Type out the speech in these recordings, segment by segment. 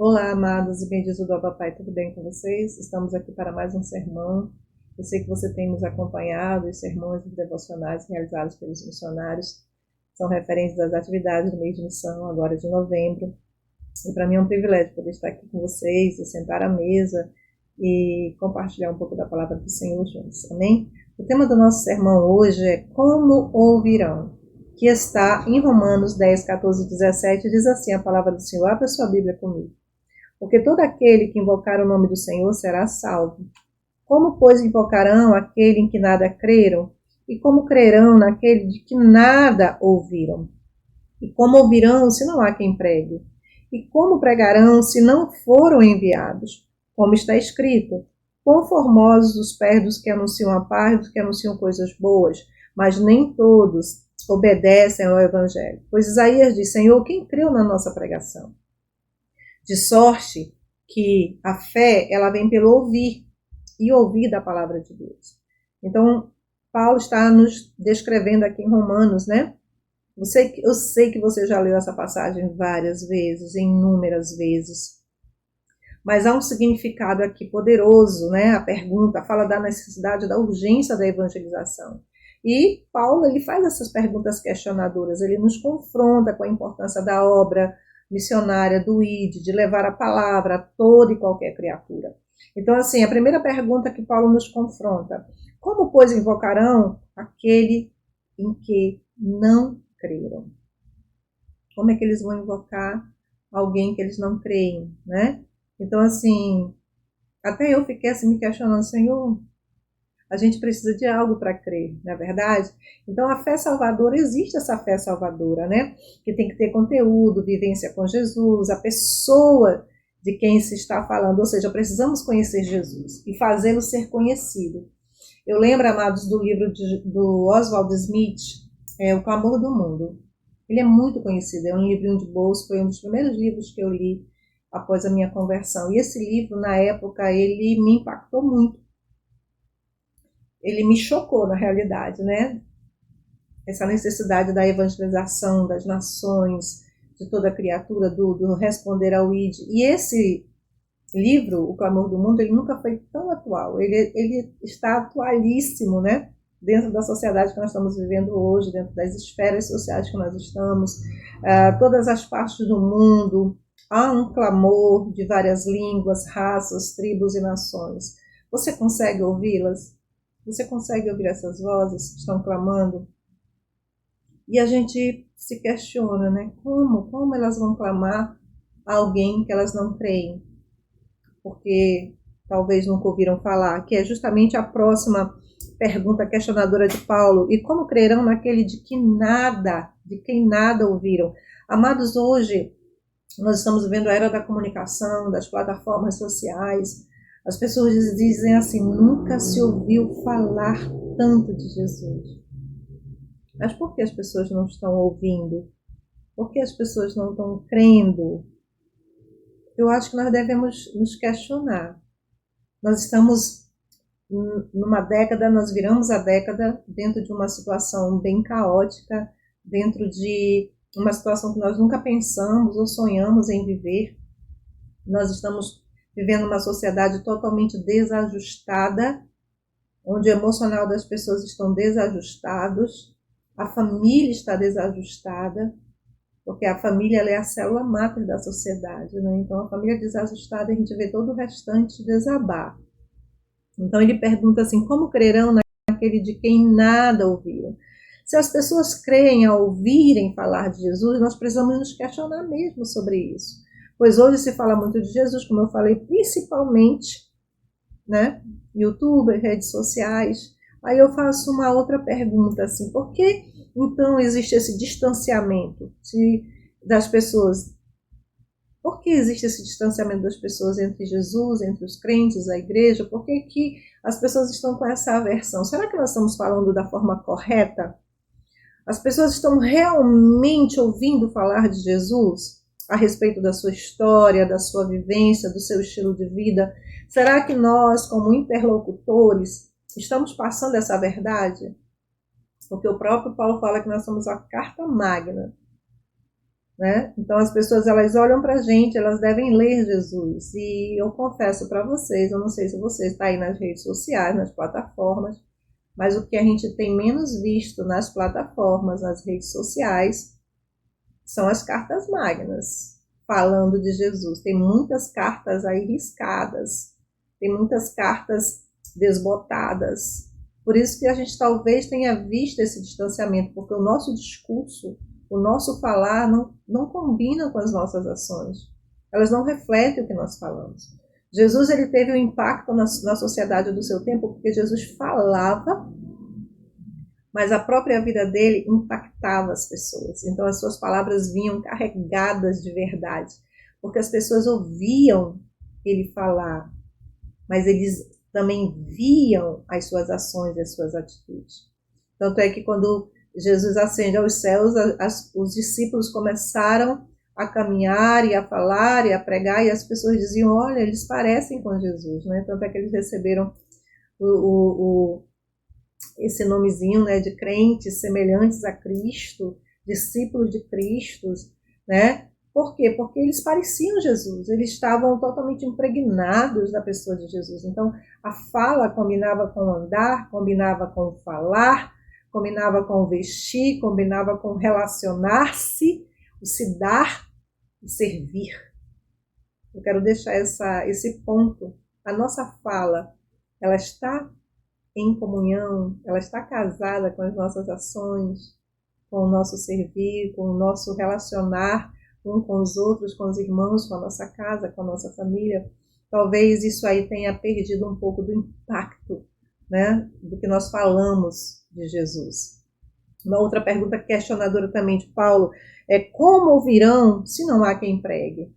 Olá, amados e benditos do Papai, tudo bem com vocês? Estamos aqui para mais um sermão. Eu sei que você tem nos acompanhado, os sermões e devocionais realizados pelos missionários são referentes às atividades do mês de missão, agora de novembro. E para mim é um privilégio poder estar aqui com vocês e sentar à mesa e compartilhar um pouco da palavra do Senhor juntos, amém? O tema do nosso sermão hoje é Como Ouvirão, que está em Romanos 10, 14 e 17, diz assim a palavra do Senhor. Abra sua Bíblia comigo. Porque todo aquele que invocar o nome do Senhor será salvo. Como, pois, invocarão aquele em que nada creram? E como crerão naquele de que nada ouviram? E como ouvirão se não há quem pregue? E como pregarão se não foram enviados? Como está escrito: quão formosos os pés dos que anunciam a paz, dos que anunciam coisas boas, mas nem todos obedecem ao Evangelho. Pois Isaías diz: Senhor, quem creu na nossa pregação? De sorte que a fé, ela vem pelo ouvir, e ouvir da palavra de Deus. Então, Paulo está nos descrevendo aqui em Romanos, né? Eu sei que você já leu essa passagem várias vezes, inúmeras vezes, mas há um significado aqui poderoso, né? A pergunta fala da necessidade, da urgência da evangelização. E Paulo, ele faz essas perguntas questionadoras, ele nos confronta com a importância da obra missionária do ID, de levar a palavra a toda e qualquer criatura. Então, assim, a primeira pergunta que Paulo nos confronta: como, pois, invocarão aquele em que não creram? Como é que eles vão invocar alguém que eles não creem, né? Então, assim, até eu fiquei assim me questionando: Senhor, a gente precisa de algo para crer, não é verdade? Então, a fé salvadora, existe essa fé salvadora, né? Que tem que ter conteúdo, vivência com Jesus, a pessoa de quem se está falando, ou seja, precisamos conhecer Jesus e fazê-lo ser conhecido. Eu lembro, amados, do livro do Oswald Smith, O Clamor do Mundo. Ele é muito conhecido, é um livrinho de bolso, foi um dos primeiros livros que eu li após a minha conversão. E esse livro, na época, ele me impactou muito. Ele me chocou, na realidade, né? Essa necessidade da evangelização das nações, de toda criatura, do responder ao ID. E esse livro, O Clamor do Mundo, ele nunca foi tão atual. Ele está atualíssimo, né? Dentro da sociedade que nós estamos vivendo hoje, dentro das esferas sociais que nós estamos, todas as partes do mundo, há um clamor de várias línguas, raças, tribos e nações. Você consegue ouvi-las? Você consegue ouvir essas vozes que estão clamando? E a gente se questiona, né? Como elas vão clamar a alguém que elas não creem? Porque talvez nunca ouviram falar, que é justamente a próxima pergunta questionadora de Paulo. E como crerão naquele de quem nada ouviram? Amados, hoje nós estamos vivendo a era da comunicação, das plataformas sociais. As pessoas dizem assim: nunca se ouviu falar tanto de Jesus. Mas por que as pessoas não estão ouvindo? Por que as pessoas não estão crendo? Eu acho que nós devemos nos questionar. Nós estamos numa década, nós viramos a década dentro de uma situação bem caótica, dentro de uma situação que nós nunca pensamos ou sonhamos em viver. Nós estamos vivendo uma sociedade totalmente desajustada, onde o emocional das pessoas estão desajustados, a família está desajustada, porque a família é a célula máter da sociedade, né? Então, a família desajustada, a gente vê todo o restante desabar. Então, ele pergunta assim: como crerão naquele de quem nada ouviram? Se as pessoas creem ao ouvirem falar de Jesus, nós precisamos nos questionar mesmo sobre isso. Pois hoje se fala muito de Jesus, como eu falei, principalmente, né? YouTube, redes sociais. Aí eu faço uma outra pergunta, assim: por que então existe esse distanciamento das pessoas? Por que existe esse distanciamento das pessoas entre Jesus, entre os crentes, a igreja? Por que as pessoas estão com essa aversão? Será que nós estamos falando da forma correta? As pessoas estão realmente ouvindo falar de Jesus a respeito da sua história, da sua vivência, do seu estilo de vida? Será que nós, como interlocutores, estamos passando essa verdade? Porque o próprio Paulo fala que nós somos a carta magna. né? Então as pessoas, elas olham para a gente, elas devem ler Jesus. E eu confesso para vocês, eu não sei se você está aí nas redes sociais, nas plataformas, mas o que a gente tem menos visto nas plataformas, nas redes sociais, são as cartas magnas, falando de Jesus. Tem muitas cartas aí riscadas, tem muitas cartas desbotadas. Por isso que a gente talvez tenha visto esse distanciamento, porque o nosso discurso, o nosso falar não combina com as nossas ações. Elas não refletem o que nós falamos. Jesus, ele teve um impacto na sociedade do seu tempo, porque Jesus falava, mas a própria vida dele impactava as pessoas. Então as suas palavras vinham carregadas de verdade, porque as pessoas ouviam ele falar, mas eles também viam as suas ações e as suas atitudes. Tanto é que quando Jesus ascende aos céus, os discípulos começaram a caminhar e a falar e a pregar, e as pessoas diziam, olha, eles parecem com Jesus, né? Tanto é que eles receberam esse nomezinho, né, de crentes semelhantes a Cristo, discípulos de Cristo, né? Por quê? Porque eles pareciam Jesus, eles estavam totalmente impregnados da pessoa de Jesus. Então, a fala combinava com o andar, combinava com o falar, combinava com o vestir, combinava com o relacionar-se, o se dar, o servir. Eu quero deixar esse ponto. A nossa fala, ela está em comunhão, ela está casada com as nossas ações, com o nosso servir, com o nosso relacionar um com os outros, com os irmãos, com a nossa casa, com a nossa família. Talvez isso aí tenha perdido um pouco do impacto, né, do que nós falamos de Jesus. Uma outra pergunta questionadora também de Paulo é: como ouvirão se não há quem pregue?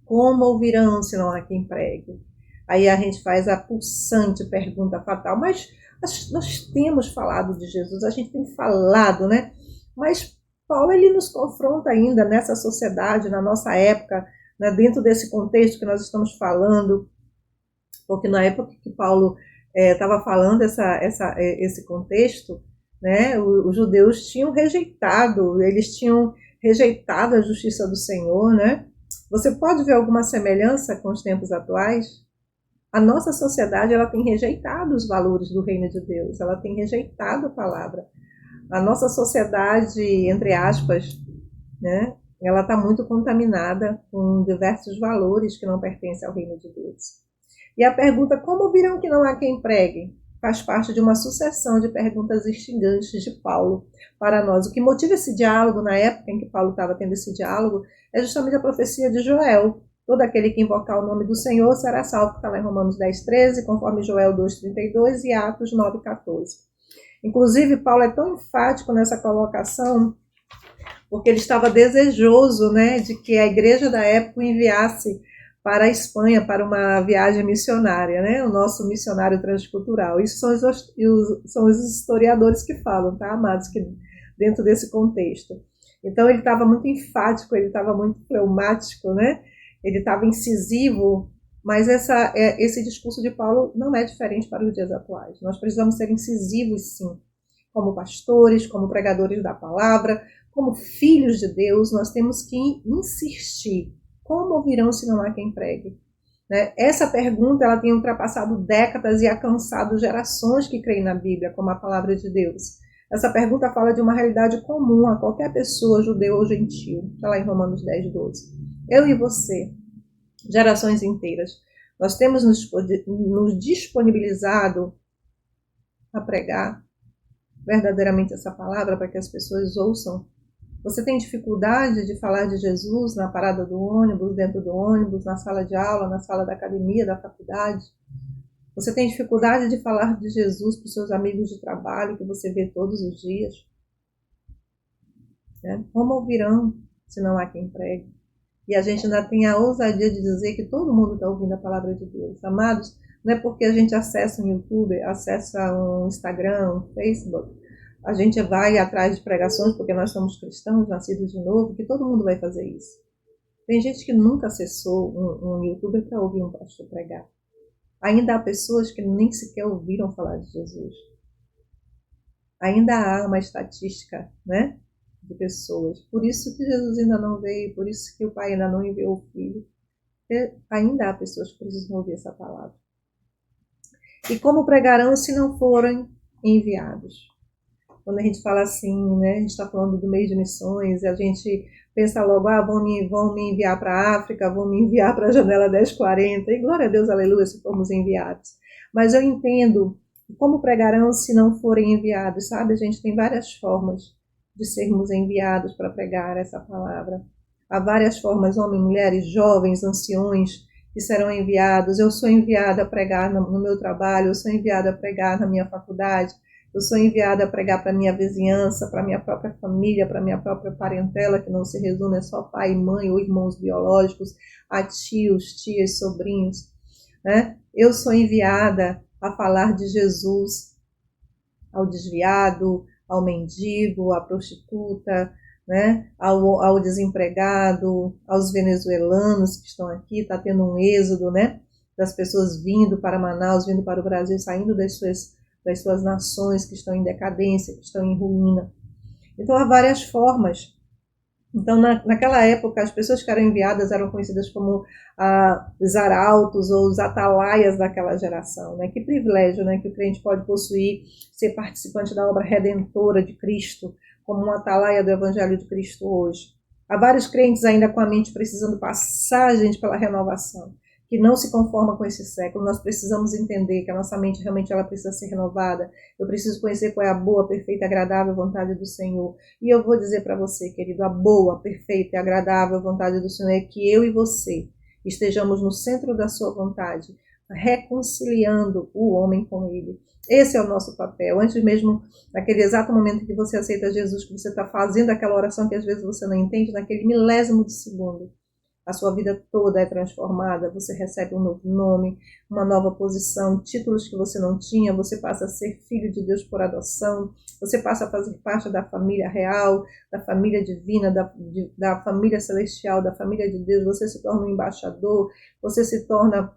Como ouvirão se não há quem pregue? Aí a gente faz a pulsante pergunta fatal, mas nós temos falado de Jesus, a gente tem falado, né? Mas Paulo, ele nos confronta ainda nessa sociedade, na nossa época, né, dentro desse contexto que nós estamos falando, porque na época que Paulo estava falando esse contexto, né, os judeus tinham rejeitado, eles tinham rejeitado a justiça do Senhor, né? Você pode ver alguma semelhança com os tempos atuais? A nossa sociedade, ela tem rejeitado os valores do reino de Deus, ela tem rejeitado a palavra. A nossa sociedade, entre aspas, né, ela está muito contaminada com diversos valores que não pertencem ao reino de Deus. E a pergunta, como virão que não há quem pregue? Faz parte de uma sucessão de perguntas instigantes de Paulo para nós. O que motiva esse diálogo, na época em que Paulo estava tendo esse diálogo, é justamente a profecia de Joel. Todo aquele que invocar o nome do Senhor será salvo, que está lá em Romanos 10:13, conforme Joel 2:32 e Atos 9:14. Inclusive, Paulo é tão enfático nessa colocação, porque ele estava desejoso, né, de que a igreja da época o enviasse para a Espanha, para uma viagem missionária, né, o nosso missionário transcultural. Isso são os historiadores que falam, tá, amados, que dentro desse contexto. Então, ele estava muito enfático, ele estava muito fleumático, né, ele estava incisivo, mas esse discurso de Paulo não é diferente para os dias atuais. Nós precisamos ser incisivos, sim, como pastores, como pregadores da palavra, como filhos de Deus, nós temos que insistir. Como ouvirão se não há quem pregue? Né? Essa pergunta, ela tem ultrapassado décadas e alcançado gerações que creem na Bíblia como a palavra de Deus. Essa pergunta fala de uma realidade comum a qualquer pessoa, judeu ou gentil. Está lá em Romanos 10:12. Eu e você, gerações inteiras, nós temos nos disponibilizado a pregar verdadeiramente essa palavra para que as pessoas ouçam. Você tem dificuldade de falar de Jesus na parada do ônibus, dentro do ônibus, na sala de aula, na sala da academia, da faculdade? Você tem dificuldade de falar de Jesus para os seus amigos de trabalho que você vê todos os dias? Como ouvirão se não há quem pregue? E a gente ainda tem a ousadia de dizer que todo mundo está ouvindo a palavra de Deus. Amados, não é porque a gente acessa um YouTube, acessa um Instagram, um Facebook, a gente vai atrás de pregações porque nós somos cristãos, nascidos de novo, que todo mundo vai fazer isso. Tem gente que nunca acessou um YouTube para ouvir um pastor pregar. Ainda há pessoas que nem sequer ouviram falar de Jesus. Ainda há uma estatística, né, de pessoas. Por isso que Jesus ainda não veio, por isso que o Pai ainda não enviou o Filho. Porque ainda há pessoas que precisam ouvir essa palavra. E como pregarão se não forem enviados? Quando a gente fala assim, né, a gente está falando do mês de missões, e a gente pensa logo, vão me enviar para a África, vão me enviar para a janela 1040, e glória a Deus, aleluia, se formos enviados. Mas eu entendo como pregarão se não forem enviados, sabe? A gente tem várias formas de sermos enviados para pregar essa palavra. Há várias formas, homens, mulheres, jovens, anciões, que serão enviados. Eu sou enviada a pregar no meu trabalho, eu sou enviada a pregar na minha faculdade, eu sou enviada a pregar para a minha vizinhança, para a minha própria família, para a minha própria parentela, que não se resume a só pai e mãe ou irmãos biológicos, a tios, tias, sobrinhos, né? Eu sou enviada a falar de Jesus ao desviado, ao mendigo, à prostituta, né? ao desempregado, aos venezuelanos que estão aqui. Está tendo um êxodo, né? Das pessoas vindo para Manaus, vindo para o Brasil, saindo das suas nações que estão em decadência, que estão em ruína. Então há várias formas. Então, naquela época, as pessoas que eram enviadas eram conhecidas como os arautos ou os atalaias daquela geração, né? Que privilégio, né, que o crente pode possuir, ser participante da obra redentora de Cristo, como um atalaia do Evangelho de Cristo hoje. Há vários crentes ainda com a mente precisando passar, gente, pela renovação, que não se conforma com esse século. Nós precisamos entender que a nossa mente realmente ela precisa ser renovada. Eu preciso conhecer qual é a boa, perfeita e agradável vontade do Senhor. E eu vou dizer para você, querido, a boa, perfeita e agradável vontade do Senhor é que eu e você estejamos no centro da sua vontade, reconciliando o homem com ele. Esse é o nosso papel. Antes mesmo, naquele exato momento que você aceita Jesus, que você está fazendo aquela oração que às vezes você não entende, naquele milésimo de segundo, a sua vida toda é transformada, você recebe um novo nome, uma nova posição, títulos que você não tinha, você passa a ser filho de Deus por adoção, você passa a fazer parte da família real, da família divina, da família celestial, da família de Deus, você se torna um embaixador, você se torna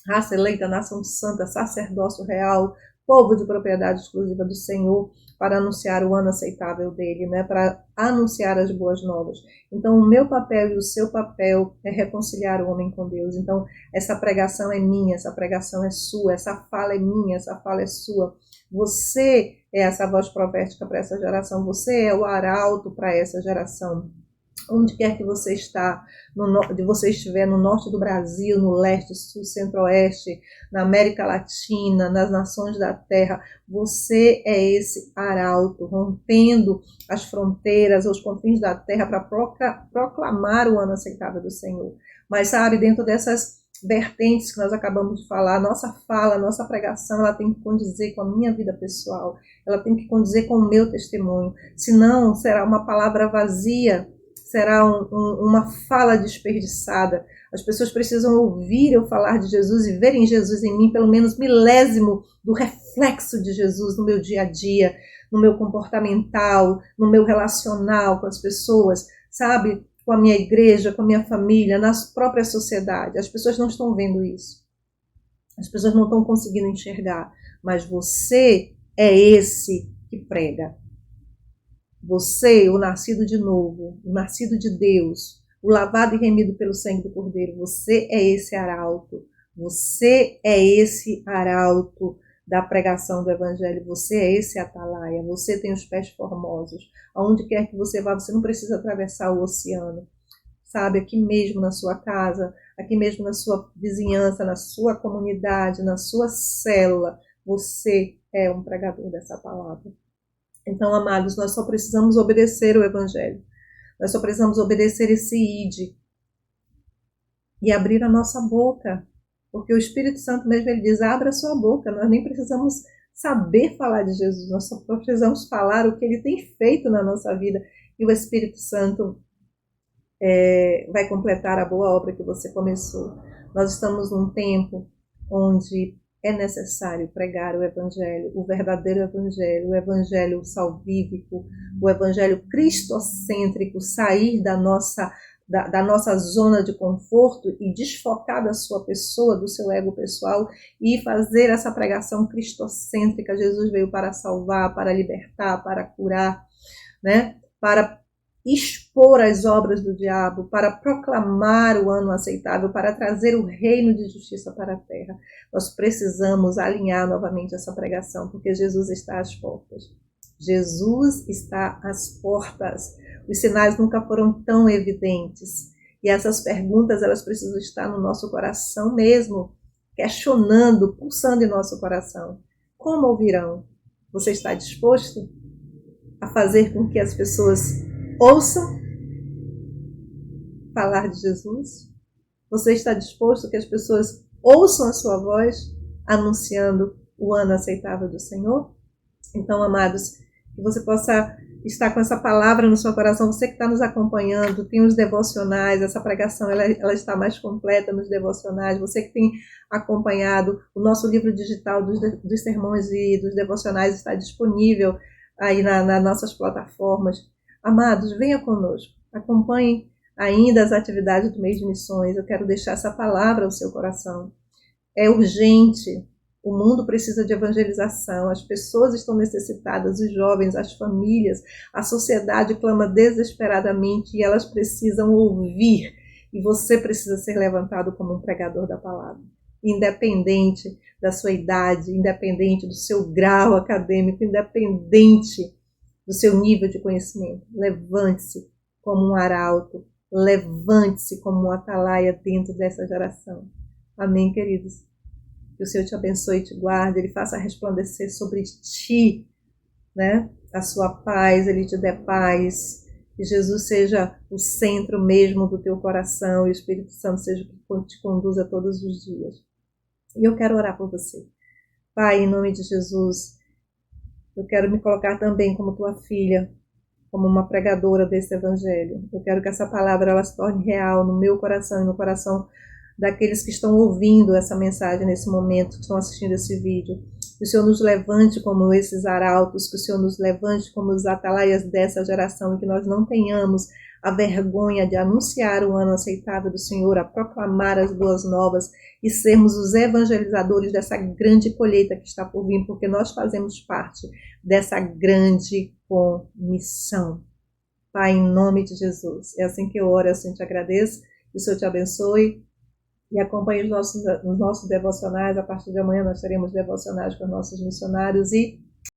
raça eleita, nação santa, sacerdócio real, povo de propriedade exclusiva do Senhor, para anunciar o ano aceitável dele, né? Para anunciar as boas novas. Então, o meu papel e o seu papel é reconciliar o homem com Deus. Então, essa pregação é minha, essa pregação é sua, essa fala é minha, essa fala é sua. Você é essa voz profética para essa geração, você é o arauto para essa geração. Onde quer que você estiver, no norte do Brasil, no leste, sul, centro-oeste, na América Latina, nas nações da terra, você é esse arauto, rompendo as fronteiras, os confins da terra, para proclamar o ano aceitável do Senhor. Mas, sabe, dentro dessas vertentes que nós acabamos de falar, nossa fala, nossa pregação, ela tem que condizer com a minha vida pessoal, ela tem que condizer com o meu testemunho, senão será uma palavra vazia, será uma fala desperdiçada. As pessoas precisam ouvir eu falar de Jesus e verem Jesus em mim, pelo menos milésimo do reflexo de Jesus no meu dia a dia, no meu comportamental, no meu relacional com as pessoas, sabe? Com a minha igreja, com a minha família, na própria sociedade. As pessoas não estão vendo isso. As pessoas não estão conseguindo enxergar. Mas você é esse que prega. Você, o nascido de novo, o nascido de Deus, o lavado e remido pelo sangue do Cordeiro, você é esse arauto. Você é esse arauto da pregação do Evangelho. Você é esse atalaia. Você tem os pés formosos. Aonde quer que você vá, você não precisa atravessar o oceano. Sabe, aqui mesmo na sua casa, aqui mesmo na sua vizinhança, na sua comunidade, na sua célula, você é um pregador dessa palavra. Então, amados, nós só precisamos obedecer o Evangelho. Nós só precisamos obedecer esse ide e abrir a nossa boca. Porque o Espírito Santo mesmo, ele diz, abra a sua boca. Nós nem precisamos saber falar de Jesus. Nós só precisamos falar o que ele tem feito na nossa vida. E o Espírito Santo vai completar a boa obra que você começou. Nós estamos num tempo onde é necessário pregar o Evangelho, o verdadeiro Evangelho, o Evangelho salvífico, o Evangelho cristocêntrico, sair da nossa zona de conforto e desfocar da sua pessoa, do seu ego pessoal e fazer essa pregação cristocêntrica. Jesus veio para salvar, para libertar, para curar, né? Para expor as obras do diabo, para proclamar o ano aceitável, para trazer o reino de justiça para a terra. Nós precisamos alinhar novamente essa pregação, porque Jesus está às portas. Jesus está às portas. Os sinais nunca foram tão evidentes. E essas perguntas, elas precisam estar no nosso coração mesmo, questionando, pulsando em nosso coração. Como ouvirão? Você está disposto a fazer com que as pessoas ouçam falar de Jesus? Você está disposto que as pessoas ouçam a sua voz anunciando o ano aceitável do Senhor? Então, amados, que você possa estar com essa palavra no seu coração. Você que está nos acompanhando, tem os devocionais, essa pregação ela está mais completa nos devocionais. Você que tem acompanhado, o nosso livro digital dos sermões e dos devocionais está disponível aí nas nossas plataformas. Amados, venha conosco, acompanhe ainda as atividades do mês de missões. Eu quero deixar essa palavra ao seu coração. É urgente. O mundo precisa de evangelização, as pessoas estão necessitadas, os jovens, as famílias, a sociedade clama desesperadamente e elas precisam ouvir. E você precisa ser levantado como um pregador da palavra, independente da sua idade, independente do seu grau acadêmico, independente do seu nível de conhecimento. Levante-se como um arauto, levante-se como um atalaia dentro dessa geração. Amém, queridos? Que o Senhor te abençoe e te guarde, Ele faça resplandecer sobre ti, né, a sua paz, Ele te dê paz, que Jesus seja o centro mesmo do teu coração e o Espírito Santo seja o que te conduza todos os dias. E eu quero orar por você. Pai, em nome de Jesus, eu quero me colocar também como tua filha, como uma pregadora desse evangelho. Eu quero que essa palavra ela se torne real no meu coração e no coração daqueles que estão ouvindo essa mensagem nesse momento, que estão assistindo esse vídeo. Que o Senhor nos levante como esses arautos, que o Senhor nos levante como os atalaias dessa geração e que nós não tenhamos a vergonha de anunciar o ano aceitável do Senhor, a proclamar as boas novas e sermos os evangelizadores dessa grande colheita que está por vir, porque nós fazemos parte dessa grande comissão. Pai, em nome de Jesus, é assim que eu oro, é assim que te agradeço, que o Senhor te abençoe. E acompanhe os nossos devocionais. A partir de amanhã nós teremos devocionais com os nossos missionários. E